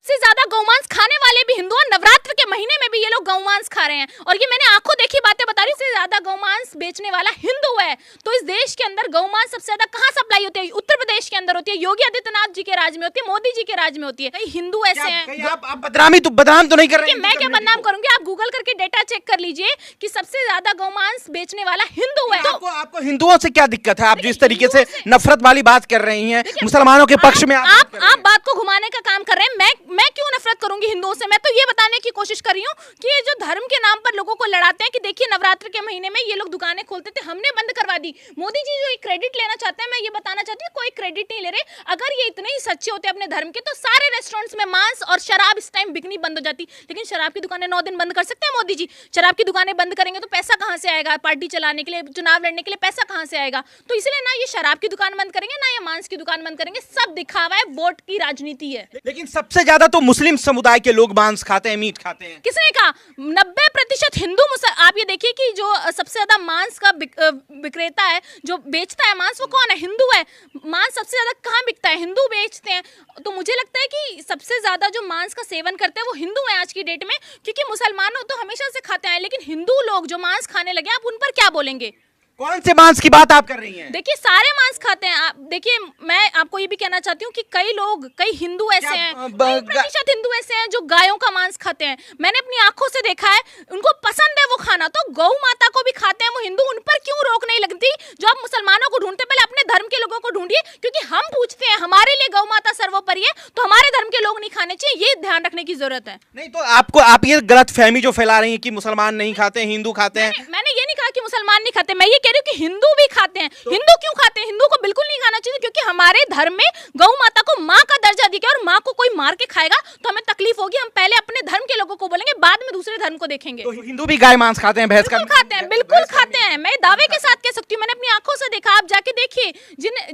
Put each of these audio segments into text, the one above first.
से ज्यादा गौमांस खाने वाले भी हिंदू हैं। नवरात्र के महीने में भी ये लोग गौमांस खा रहे हैं, और ये मैंने आंखों देखी बातें बता रही हूँ। से ज्यादा गौमांस बेचने वाला हिंदू है। तो इस देश के अंदर गौमांस सबसे ज्यादा कहाँ सप्लाई होती है? उत्तर प्रदेश के अंदर होती है, योगी आदित्यनाथ जी के राज में होती है, मोदी जी के राज में होती है। कई हिंदू ऐसे हैं। आप बदनाम तो नहीं कर रहे हैं? मैं क्या बदनाम करूंगी? आप गूगल करके डेटा चेक कर लीजिए कि सबसे ज्यादा गौमांस बेचने वाला हिंदू है। तो आपको हिंदुओं से क्या दिक्कत है? आप जिस तरीके से नफरत वाली बात कर रही हैं, मुसलमानों के पक्ष में आप बात को घुमाने का काम कर रहे हैं। मैं क्यों नफरत करूंगी हिंदुओं से? मैं तो ये बताने की कोशिश कर रही हूँ कि ये जो धर्म के नाम पर लोगों को लड़ाते हैं कि देखिए नवरात्र के महीने में ये लोग दुकानें खोलते थे, हमने बंद करवा दी। मोदी जी जो क्रेडिट लेना चाहते हैं, मैं ये बताना चाहती हूँ कोई क्रेडिट नहीं ले रहे। अगर ये इतने ही सच्चे होते अपने धर्म के तो सारे रेस्टोरेंट्स में मांस और शराब इस टाइम बिकनी बंद हो जाती। लेकिन शराब की दुकानें 9 दिन बंद कर सकते हैं मोदी जी? शराब की दुकानें बंद करेंगे तो पैसा कहां से आएगा? पार्टी चलाने के लिए, चुनाव लड़ने के लिए पैसा कहां से आएगा? तो इसलिए ना ये शराब की दुकान बंद करेंगे, ना ये मांस की दुकान बंद करेंगे। सब दिखावा है, वोट की राजनीति है। लेकिन सबसे ज्यादा तो मुस्लिम समुदाय के लोग मांस खाते हैं, मीट खाते हैं। किसने कहा? 90% हिंदू। आप ये देखिए कि जो सबसे ज्यादा मांस का विक्रेता है, जो बेचता है मांस, वो कौन है? हिंदू है। मांस सबसे ज्यादा कहाँ बिकता है? हिंदू बेचते हैं। तो मुझे लगता है कि सबसे ज्यादा जो मांस का सेवन करते हैं वो हिंदू हैं आज की डेट में, क्योंकि मुसलमान तो हमेशा से खाते हैं। लेकिन हिंदू लोग जो मांस खाने लगे, आप उन पर क्या बोलेंगे? कौन से मांस की बात आप कर रही हैं? देखिए सारे मांस खाते हैं। आप देखिए, मैं आपको ये भी कहना चाहती हूँ कि कई हिंदू ऐसे हैं, 20% हिंदू ऐसे हैं जो गायों का मांस खाते हैं। मैंने अपनी आंखों से देखा है, उनको पसंद है वो खाना। तो गौ माता को भी खाते हैं वो हिंदू, उन पर क्यों रोक नहीं लगती? जो आप मुसलमानों को ढूंढते, पहले अपने धर्म के लोगों को ढूंढिए, क्योंकि हम पूछते हैं हमारे लिए गौ माता सर्वोपरि है, तो हमारे धर्म के लोग नहीं खाने चाहिए। ये ध्यान रखने की जरूरत है। नहीं तो आप ये गलत फहमी जो फैला रही है कि मुसलमान नहीं खाते, हिंदू खाते हैं। मैंने ये नहीं कहा कि मुसलमान नहीं खाते, मैं ये कह रही हूँ कि हिंदू भी खाते हैं। तो हिंदू क्यों खाते हैं? हिंदू को बिल्कुल नहीं खाना चाहिए, क्योंकि हमारे धर्म में गौ माता को माँ का दर्जा दिया गया, और माँ को कोई मार के खाएगा तो हमें तकलीफ होगी। हम पहले अपने धर्म के लोगों को बोलेंगे, बाद में दूसरे धर्म को देखेंगे। तो हिंदू भी गाय मांस खाते हैं, भैंस का खाते हैं, बिल्कुल खाते हैं। मैं दावे के साथ कह सकती हूँ, मैंने अपनी आंखों से देखा। आप जाके देखिए,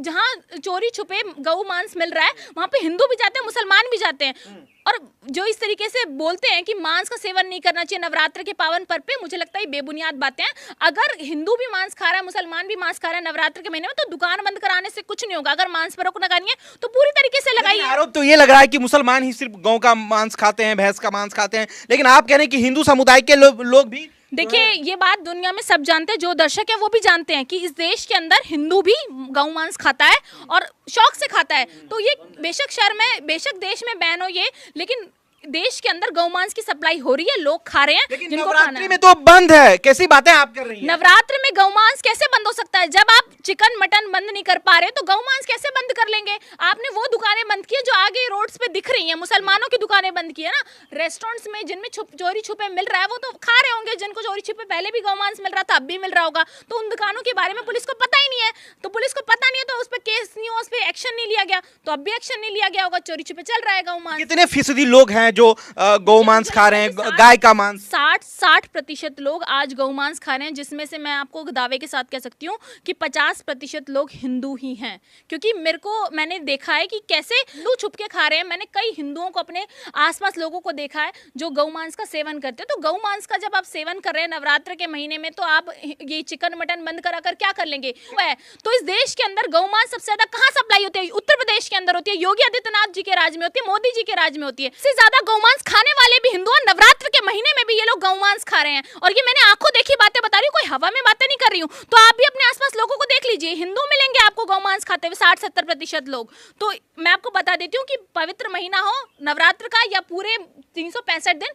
जहाँ चोरी छुपे गौ मांस मिल रहा है, वहाँ पे हिंदू भी जाते हैं, मुसलमान भी जाते हैं। और जो इस तरीके से बोलते हैं कि मांस का सेवन नहीं करना चाहिए नवरात्र के पावन पर्व पे, मुझे लगता है बेबुनियाद बातें हैं। अगर हिंदू भी मांस खा रहा है, मुसलमान भी मांस खा रहा है नवरात्र के महीने में, तो दुकान बंद कराने से कुछ नहीं होगा। अगर मांस पर रोक लगानी है तो पूरी तरीके से लगाइए। आरोप तो ये लग रहा है कि मुसलमान ही सिर्फ गौ का मांस खाते हैं, भैंस का मांस खाते हैं, लेकिन आप कह रहे हैं कि हिंदू समुदाय के लोग भी। देखिए, ये बात दुनिया में सब जानते हैं, जो दर्शक है वो भी जानते हैं कि इस देश के अंदर हिंदू भी गौ मांस खाता है, और शौक से खाता है। तो ये बेशक शहर में, बेशक देश में बैन हो ये, लेकिन देश के अंदर गौमांस की सप्लाई हो रही है, लोग खा रहे हैं। जिनको नवरात्रि में तो बंद है। कैसी बातें आप कर रही हैं? नवरात्र में गौमांस कैसे बंद हो सकता है? जब आप चिकन मटन बंद नहीं कर पा रहे तो गौमांस कैसे बंद कर लेंगे? आपने वो दुकानें बंद की है जो आगे रोड्स पे दिख रही हैं, मुसलमानों की दुकानें बंद की है ना। रेस्टोरेंट्स में जिनमें चोरी छुपे मिल रहा है वो तो खा रहे होंगे, जिनको चोरी छुपे पहले भी गौमांस मिल रहा था, अब भी मिल रहा होगा। तो उन दुकानों के बारे में पुलिस को पता ही नहीं है, तो पुलिस को पता नहीं है तो उस पर केस नहीं हुआ, उस पर एक्शन नहीं लिया गया, तो अब भी एक्शन नहीं लिया गया होगा। चोरी छुपे चल रहा है गौमांस। कितने फीसदी लोग हैं जो गौ मांस खा रहे हैं, गाय का मांस? 60% लोग आज गौ मांस खा रहे हैं, जिसमें से मैं आपको दावे के साथ कह सकती हूँ कि 50% लोग हिंदू ही हैं। क्योंकि मैंने देखा है कि कैसे हिंदू छुप के खा रहे हैं। मैंने कई हिंदुओं को, अपने आसपास लोगों को देखा है जो गौ मांस का सेवन करते हैं। तो गौ मांस का जब आप सेवन कर रहे हैं नवरात्र के महीने में, तो आप ये चिकन मटन बंद कराकर क्या कर लेंगे? तो इस देश के अंदर गौ मांस सबसे ज्यादा कहाँ सप्लाई होती है? उत्तर प्रदेश के अंदर होती है, योगी आदित्यनाथ जी के राज में होती है, मोदी जी के राज में होती है। सबसे ज्यादा गौ मांस खाने वाले भी हिंदू हैं। नवरात्र के महीने में भी ये लोग गौमांस खा रहे हैं, और ये मैंने आंखों देखी बातें बता रही हूँ, कोई हवा में बातें नहीं कर रही हूँ। तो आप भी अपने आसपास लोगों को देख लीजिए, हिंदू मिलेंगे आपको गौमांस खाते हुए 60-70% लोग। तो मैं आपको बता देती हूँ कि पवित्र महीना हो नवरात्र का या पूरे 365 दिन,